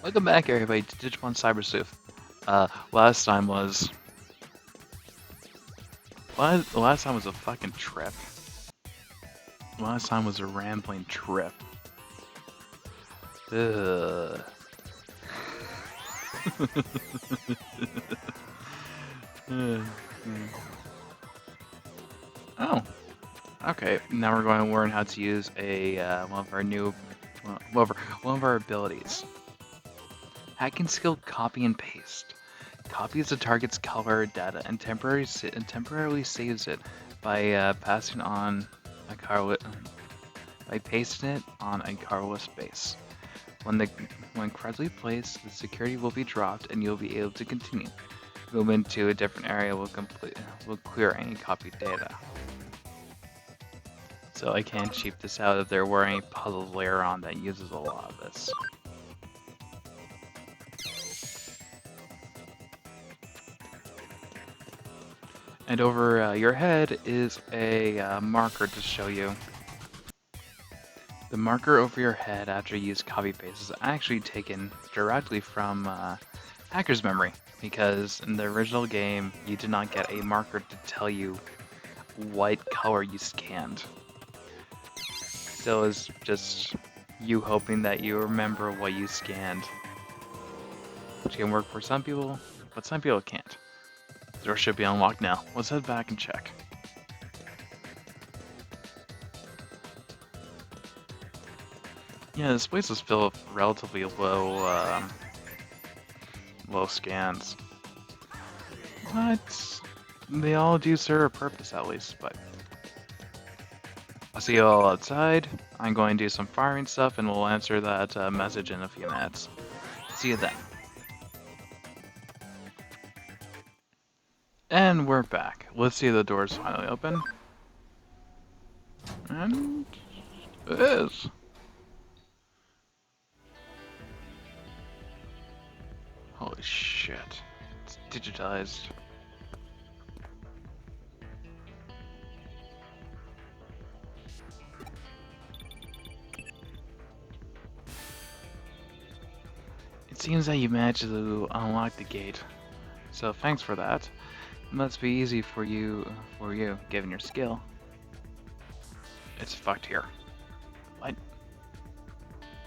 Welcome back, everybody, to Digimon CyberSleuth. Last time was... Last time was a fucking trip. Last time was a rambling trip. Ugh. Oh, okay. Now we're going to learn how to use a one of our new, one of our abilities. Hacking skill: copy and paste. Copies the target's color data and temporarily saves it by passing on a by pasting it on a colorless base. When correctly placed, the security will be dropped and you'll be able to continue. Movement to a different area will clear any copied data. So I can cheap this out if there were any puzzles later on that uses a lot of this. And over your head is a marker to show you. The marker over your head after you use copy paste is actually taken directly from Hacker's Memory, because in the original game you did not get a marker to tell you what color you scanned. So it's just you hoping that you remember what you scanned. Which can work for some people, but some people can't. The door should be unlocked now. Let's head back and check. Yeah, this place is filled with relatively low scans. But they all do serve a purpose at least, but I'll see you all outside. I'm going to do some firing stuff and we'll answer that message in a few minutes. See you then. And we're back. Let's see if the door's finally open. And it is. Holy shit. It's digitized. It seems that you managed to unlock the gate. So thanks for that. It must be easy for you, given your skill. It's fucked here. What?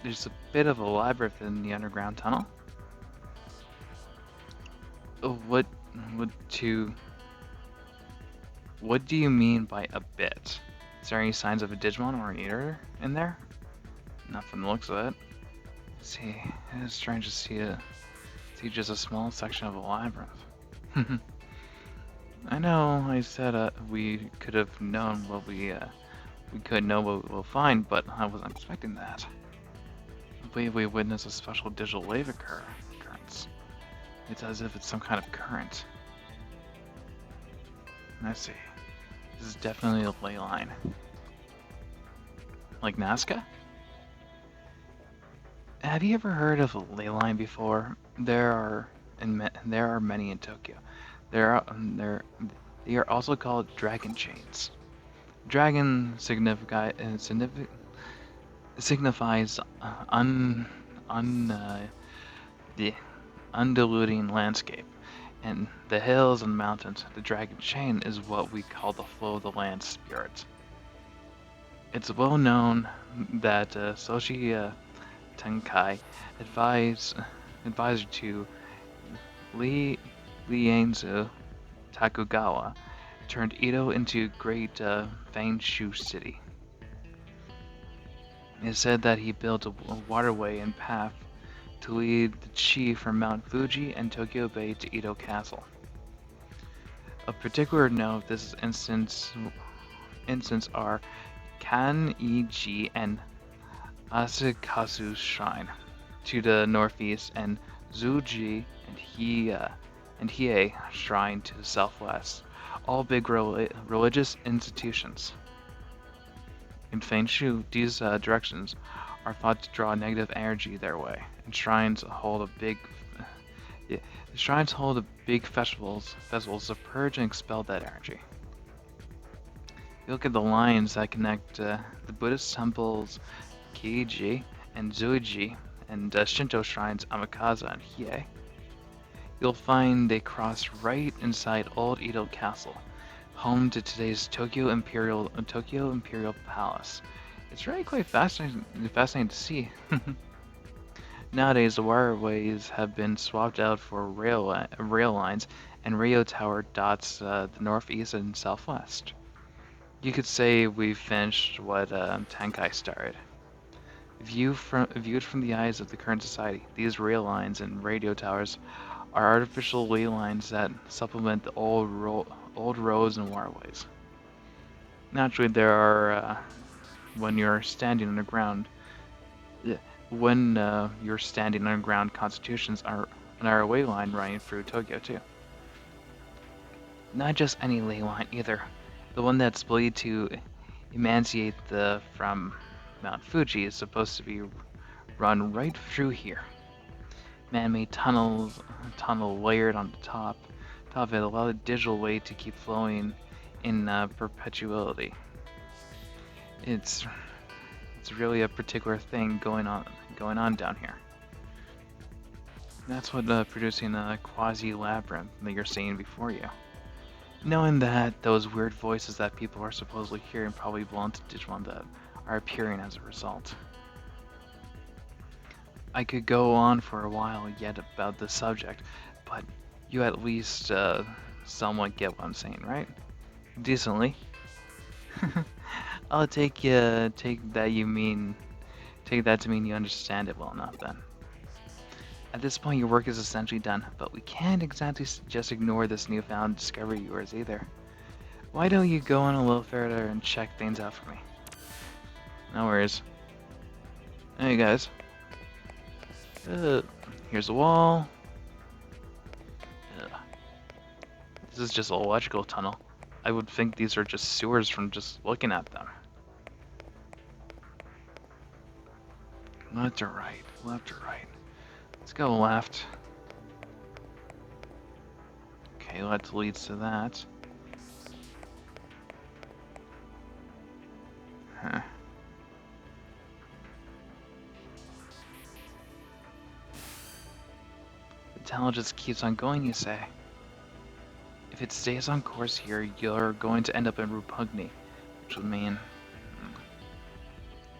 There's a bit of a labyrinth in the underground tunnel? What do you mean by a bit? Is there any signs of a Digimon or an Eater in there? Not from the looks of it. See, it's strange to see just a small section of a labyrinth. I know I said we could have known what we could know what we'll find, but I wasn't expecting that. I believe we witnessed a special digital wave occurrence. It's as if it's some kind of current. I see. This is definitely a ley line. Like Nazca? Have you ever heard of a ley line before? There are many in Tokyo. They are also called dragon chains. Dragon signifies the undulating landscape, and the hills and mountains. The dragon chain is what we call the flow of the land spirit. It's well known that Soshi Tenkai, advisor to Lienzu Takugawa, turned Edo into Great Fanshu City. It is said that he built a waterway and path to lead the chi from Mount Fuji and Tokyo Bay to Edo Castle. Of particular note, this instance are Kan-iji and Asakasu Shrine to the northeast, and Zuji and Hiei Shrine to the southwest, all big religious institutions. In Fanshu, these directions are thought to draw negative energy their way, and shrines hold big festivals to purge and expel that energy. You look at the lines that connect the Buddhist temples Kiiji and Zuiji and Shinto shrines Amikaza and Hiei. You'll find they cross right inside Old Edo Castle, home to today's Tokyo Imperial Palace. It's really quite fascinating to see. Nowadays, the waterways have been swapped out for rail lines, and Radio Tower dots the northeast and southwest. You could say we've finished what Tenkai started. Viewed from the eyes of the current society, these rail lines and radio towers are artificial ley lines that supplement the old roads and waterways. Naturally, there are when you're standing underground. Yeah, when you're standing underground, constitutions are an ROA line running through Tokyo too. Not just any ley line either. The one that's believed to emanciate from Mount Fuji is supposed to be run right through here. Man-made tunnel layered on the top of it, allow the digital way to keep flowing in perpetuity. It's really a particular thing going on down here. That's what producing a quasi-labyrinth that you're seeing before you. Knowing that those weird voices that people are supposedly hearing probably belong to Digimon that are appearing as a result. I could go on for a while yet about this subject, but you at least somewhat get what I'm saying, right? Decently. I'll take that to mean you understand it well enough then. At this point, your work is essentially done, but we can't exactly just ignore this newfound discovery of yours either. Why don't you go on a little further and check things out for me? No worries. Hey guys. Here's a wall. This is just a electrical tunnel. I would think these are just sewers from just looking at them. Left or right? Left or right? Let's go left. Okay, that leads to that. Huh. The tunnel just keeps on going, you say? If it stays on course here, you're going to end up in Rupugni, which would mean...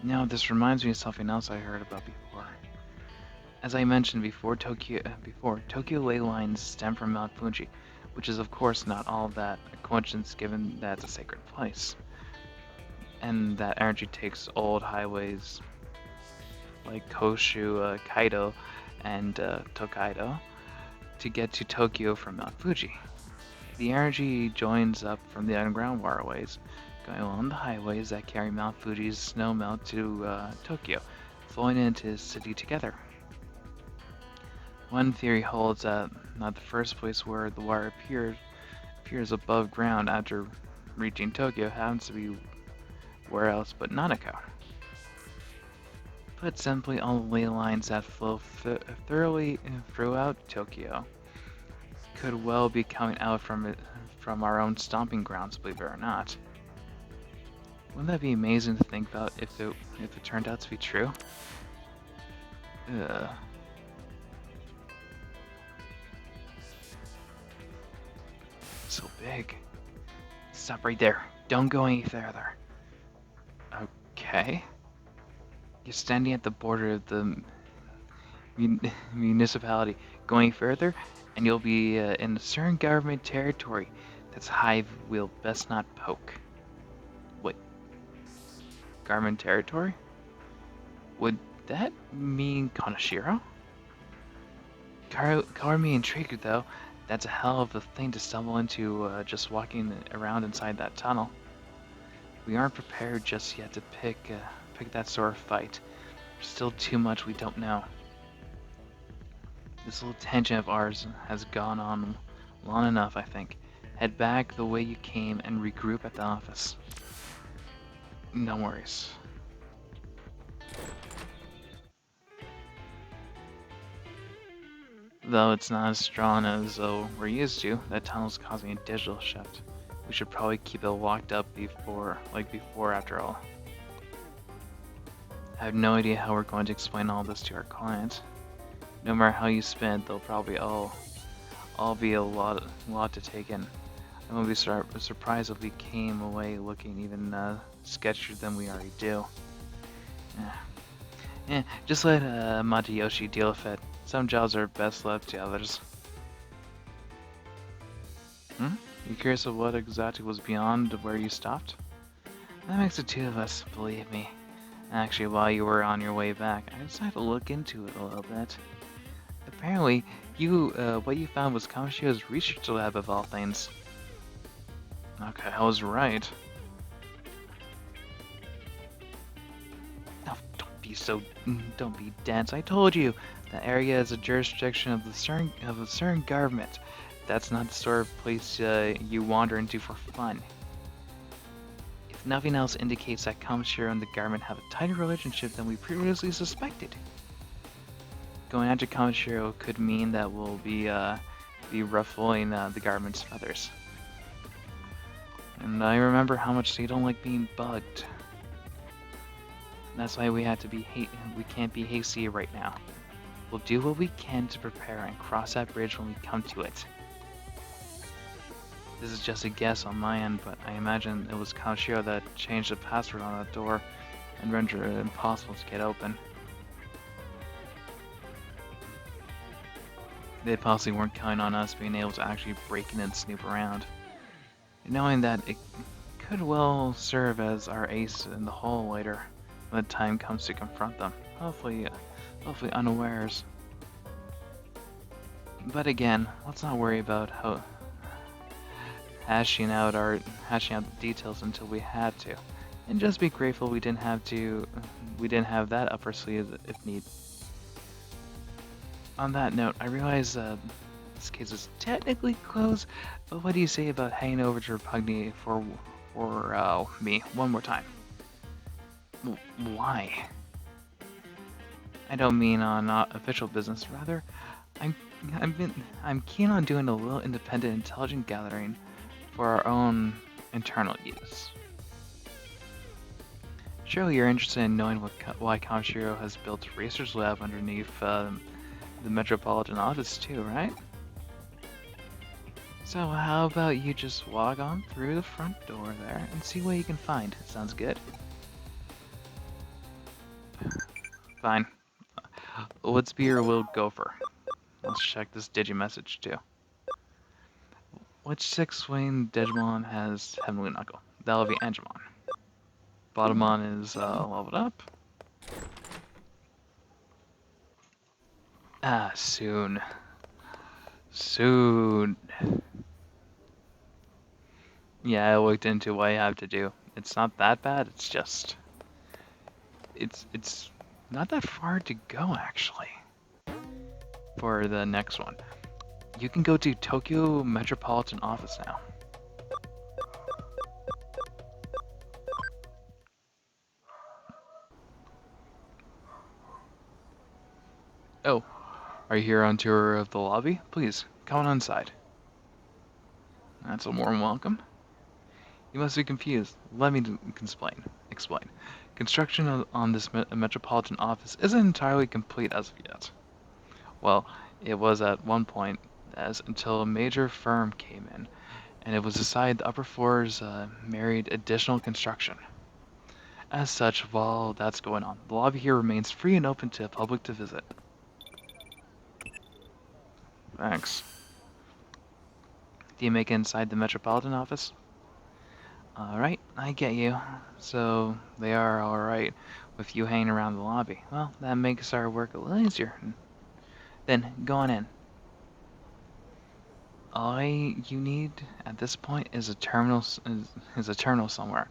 Now, this reminds me of something else I heard about before. As I mentioned before, Tokyo ley lines stem from Mount Fuji, which is of course not all that a coincidence given that it's a sacred place. And that energy takes old highways like Koshu, Kaido, and Tokaido to get to Tokyo from Mount Fuji. The energy joins up from the underground waterways, going along the highways that carry Mount Fuji's snow melt to Tokyo, flowing into the city together. One theory holds that not the first place where the water appears above ground after reaching Tokyo happens to be where else but Nanako. Put simply, all the ley lines that flow thoroughly throughout Tokyo could well be coming out from our own stomping grounds, believe it or not. Wouldn't that be amazing to think about if it turned out to be true? Ugh. So big. Stop right there. Don't go any further. Okay. You're standing at the border of the municipality. Going further, and you'll be in a certain government territory. That's Hive will best not poke. Wait. Government territory? Would that mean Kanashiro? Color me intrigued though. That's a hell of a thing to stumble into just walking around inside that tunnel. We aren't prepared just yet to pick that sort of fight. There's still too much we don't know. This little tangent of ours has gone on long enough, I think. Head back the way you came and regroup at the office. No worries. Though it's not as strong as we're used to, that tunnel's causing a digital shift. We should probably keep it locked up before after all. I have no idea how we're going to explain all this to our client. No matter how you spin it, they'll probably all be a lot to take in. I won't be surprised if we came away looking even sketchier than we already do. Just let Matayoshi deal with it. Some jobs are best left to others. You curious of what exactly was beyond where you stopped? That makes the two of us, believe me. Actually, while you were on your way back, I decided to look into it a little bit. Apparently, what you found was Kamoshiro's research lab of all things. Okay, I was right. Oh, don't be dense. I told you, that area is a jurisdiction of the CERN government. That's not the sort of place you wander into for fun. If nothing else indicates that Kamoshiro and the government have a tighter relationship than we previously suspected. Going after Kamoshiro could mean that we'll be ruffling the government's feathers. And I remember how much they don't like being bugged. That's why we can't be hasty right now. We'll do what we can to prepare and cross that bridge when we come to it. This is just a guess on my end, but I imagine it was Kamoshiro that changed the password on that door and rendered it impossible to get open. They possibly weren't counting on us being able to actually break in and snoop around. Knowing that it could well serve as our ace in the hole later when the time comes to confront them. Hopefully unawares. But again, let's not worry about hashing out the details until we had to, and just be grateful we didn't have that up our sleeve if need. On that note, I realize this case is technically closed, but what do you say about heading over to Repugni for me one more time? Why? I don't mean on official business. Rather, I'm keen on doing a little independent intelligence gathering for our own internal use. Surely you're interested in knowing why Kamoshiro has built a research lab underneath the Metropolitan Office too, right? So how about you just walk on through the front door there and see what you can find. Sounds good? Fine. Let's be your little gopher. Let's check this Digimessage too. Which 6-wing Digimon has Heavenly Knuckle? That'll be Angemon. Bottomon is leveled up. Soon. Soon. Yeah, I looked into what I have to do. It's not that bad, it's just... It's not that far to go, actually. For the next one. You can go to Tokyo Metropolitan Office now. Oh, are you here on tour of the lobby? Please, come on inside. That's a warm welcome. You must be confused. Let me explain. Construction on this Metropolitan Office isn't entirely complete as of yet. Well, it was at one point, as until a major firm came in, and it was decided the upper floors merited additional construction. As such, while that's going on, the lobby here remains free and open to the public to visit. Thanks. Do you make it inside the Metropolitan Office? Alright, I get you. So, they are alright with you hanging around the lobby. Well, that makes our work a little easier. Then, go on in. All you need at this point is a terminal somewhere,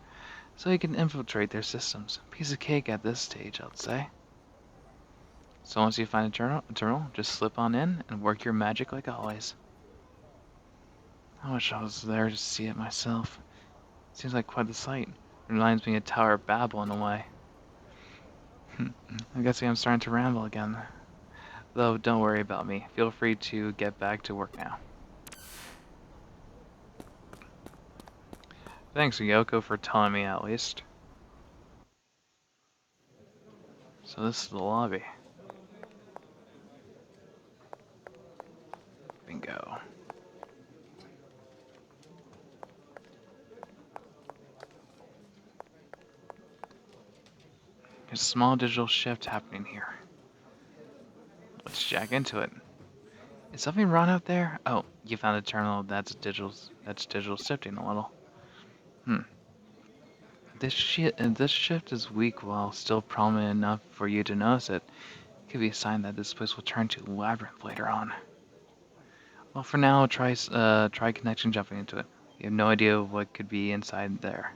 so you can infiltrate their systems. Piece of cake at this stage, I'd say. So once you find a terminal, just slip on in and work your magic like always. I wish I was there to see it myself. Seems like quite the sight. Reminds me of Tower of Babel in a way. I guess I'm starting to ramble again. Though, don't worry about me. Feel free to get back to work now. Thanks, Yoko, for telling me at least. So this is the lobby. Bingo. There's a small digital shift happening here. Let's jack into it. Is something wrong out there? Oh, you found a terminal that's digital shifting a little. Hmm. This shift is weak while still prominent enough for you to notice it. Could be a sign that this place will turn to a labyrinth later on. Well, for now, try connection jumping into it. You have no idea what could be inside there,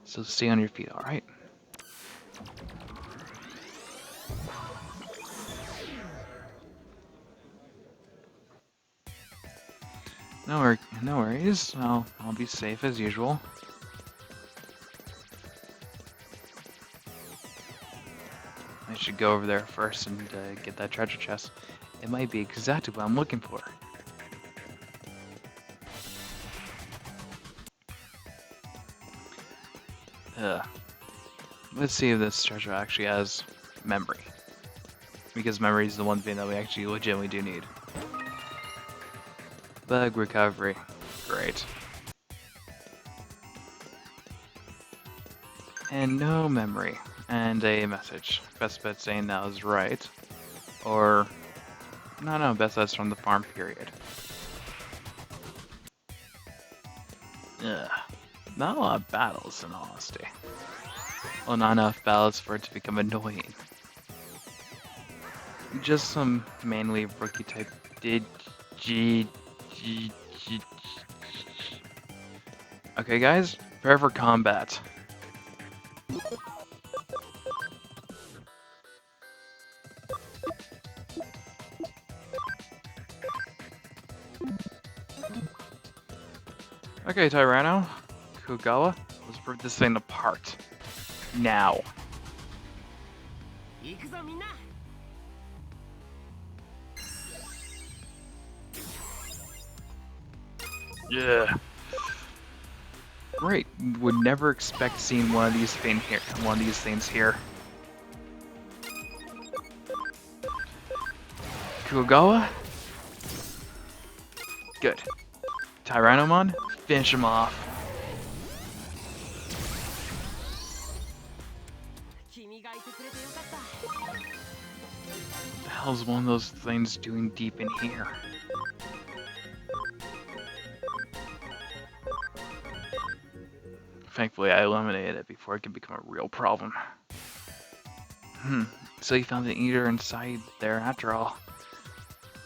so stay on your feet. All right? No worries. I'll be safe as usual. I should go over there first and get that treasure chest. It might be exactly what I'm looking for. Uh, let's see if this treasure actually has memory. Because memory is the one thing that we actually legitimately do need. Bug recovery. Great. And no memory. And a message. Best bet saying that was right. Or... No, best that's from the farm period. Ugh. Not a lot of battles, in all honesty. Well, not enough battles for it to become annoying. Just some mainly rookie type Okay, guys, prepare for combat. Okay, Tyranno, Kugawa, let's rip this thing apart. Now. Yeah. Great. Would never expect seeing one of these things here. Kugawa? Good. Tyrannomon? Finish him off. What the hell's one of those things doing deep in here? Thankfully, I eliminated it before it could become a real problem. So you found the eater inside there after all.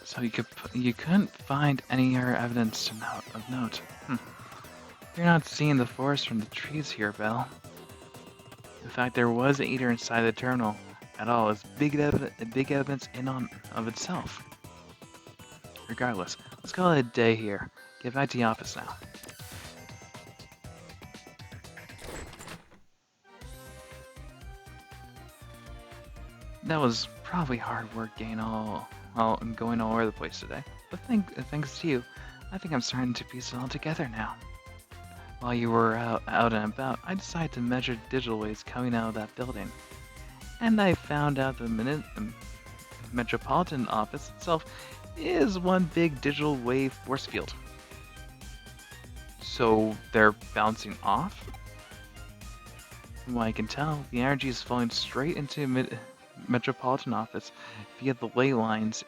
So you couldn't find any other evidence of note. You're not seeing the forest from the trees here, Belle. The fact there was an eater inside the terminal at all is big evidence in on of itself. Regardless, let's call it a day here. Get back to the office now. That was probably hard work going all over the place today. But thanks to you, I think I'm starting to piece it all together now. While you were out and about, I decided to measure digital waves coming out of that building. And I found out the Metropolitan Office itself is one big digital wave force field. So they're bouncing off? From what I can tell, the energy is flowing straight into Metropolitan Office via the ley lines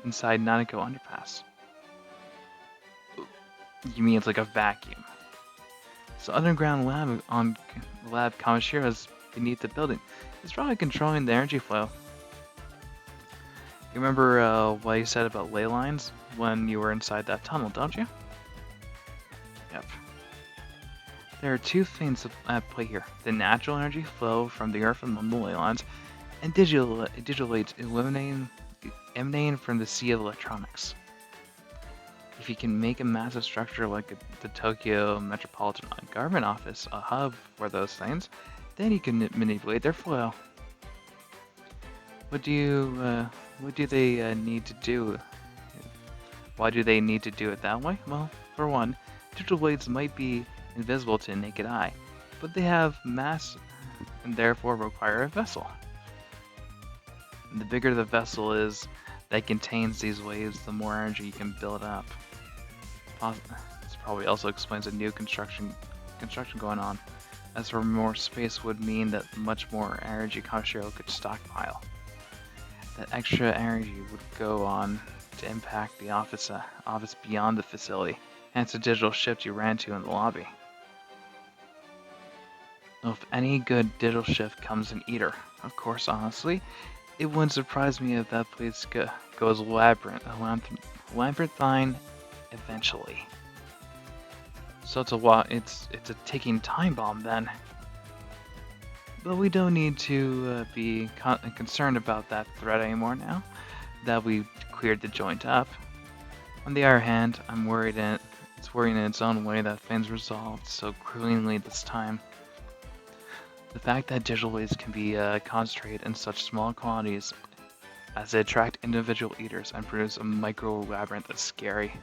inside Nanako Underpass. You mean it's like a vacuum? So underground lab Kamishira's beneath the building is probably controlling the energy flow. You remember what you said about ley lines when you were inside that tunnel, don't you? Yep. There are two things at play here. The natural energy flow from the earth along the ley lines, and digital aids emanating from the sea of electronics. If you can make a massive structure like the Tokyo Metropolitan Government Office a hub for those things, then you can manipulate their flow. What do they need to do? Why do they need to do it that way? Well, for one, digital blades might be invisible to the naked eye, but they have mass and therefore require a vessel. The bigger the vessel is that contains these waves, the more energy you can build up. This probably also explains the new construction going on, as for more space would mean that much more energy Kanshiro could stockpile. That extra energy would go on to impact the office beyond the facility, hence the digital shift you ran to in the lobby. If any good digital shift comes in Eater, of course, honestly, it wouldn't surprise me if that place goes labyrinthine eventually. So it's a ticking time bomb then. But we don't need to be concerned about that threat anymore now that we cleared the joint up. On the other hand, I'm worried it's worrying in its own way that things resolved so cleanly this time. The fact that digital waves can be concentrated in such small quantities as they attract individual eaters and produce a micro labyrinth is scary.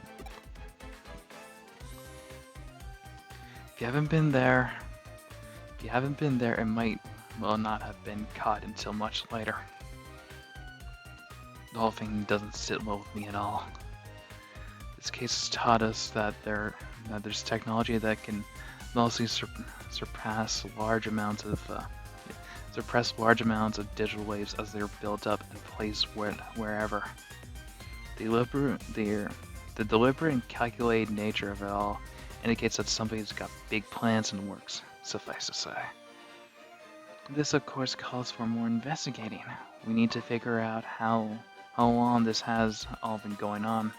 If you haven't been there, it might well not have been caught until much later. The whole thing doesn't sit well with me at all. This case has taught us that there's technology that can mostly suppress large amounts of digital waves as they're built up and placed wherever. The deliberate and calculated nature of it all indicates that somebody's got big plans in the works, suffice to say. This, of course, calls for more investigating. We need to figure out how long this has all been going on,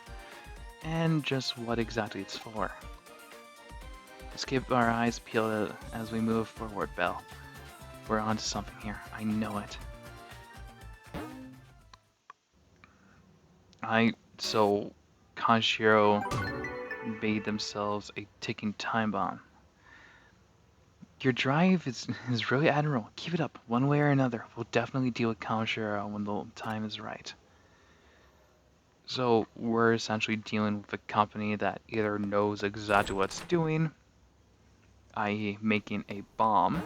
and just what exactly it's for. Let's keep our eyes peeled as we move forward, Belle. We're onto something here. I know it. So Kanshiro made themselves a ticking time bomb. Your drive is really admirable. Keep it up, one way or another. We'll definitely deal with Kanshiro when the time is right. So we're essentially dealing with a company that either knows exactly what it's doing, i.e. making a bomb,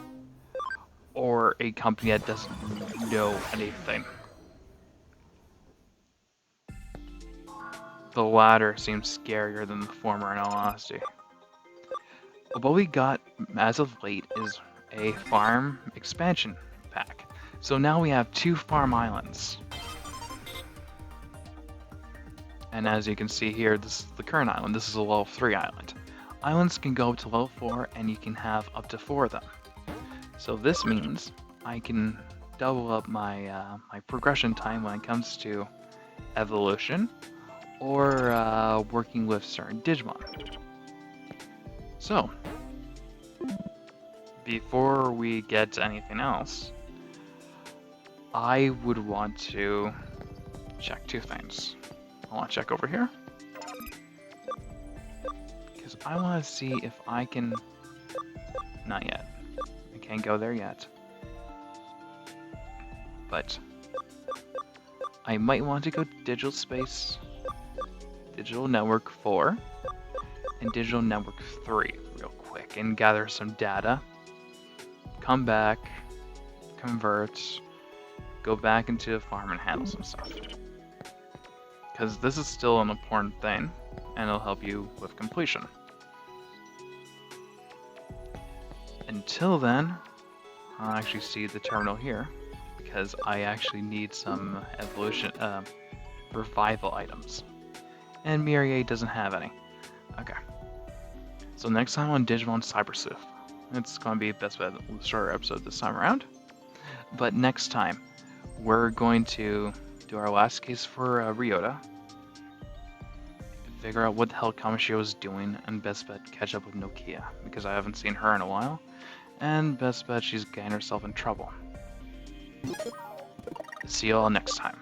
or a company that doesn't know anything. The latter seems scarier than the former in all honesty. What we got as of late is a farm expansion pack. So now we have 2 farm islands. And as you can see here, this is the current island. This is a level 3 island. Islands can go up to level 4 and you can have up to 4 of them. So this means I can double up my progression time when it comes to evolution or working with certain Digimon. So, before we get to anything else, I would want to check 2 things. I want to check over here, because I want to see if I can... Not yet. I can't go there yet. But I might want to go to Digital Space, Digital Network 4, and Digital Network 3 real quick and gather some data. Come back, convert, go back into the farm and handle some stuff. Because this is still an important thing, and it'll help you with completion. Until then, I'll actually see the terminal here, because I actually need some evolution, revival items. And Mirie doesn't have any. Okay. So next time on Digimon CyberSleuth. It's going to be best bet shorter episode this time around. But next time, we're going to do our last case for Ryota. Figure out what the hell Kamishiro is doing, and best bet catch up with Nokia, because I haven't seen her in a while. And best bet she's getting herself in trouble. See you all next time.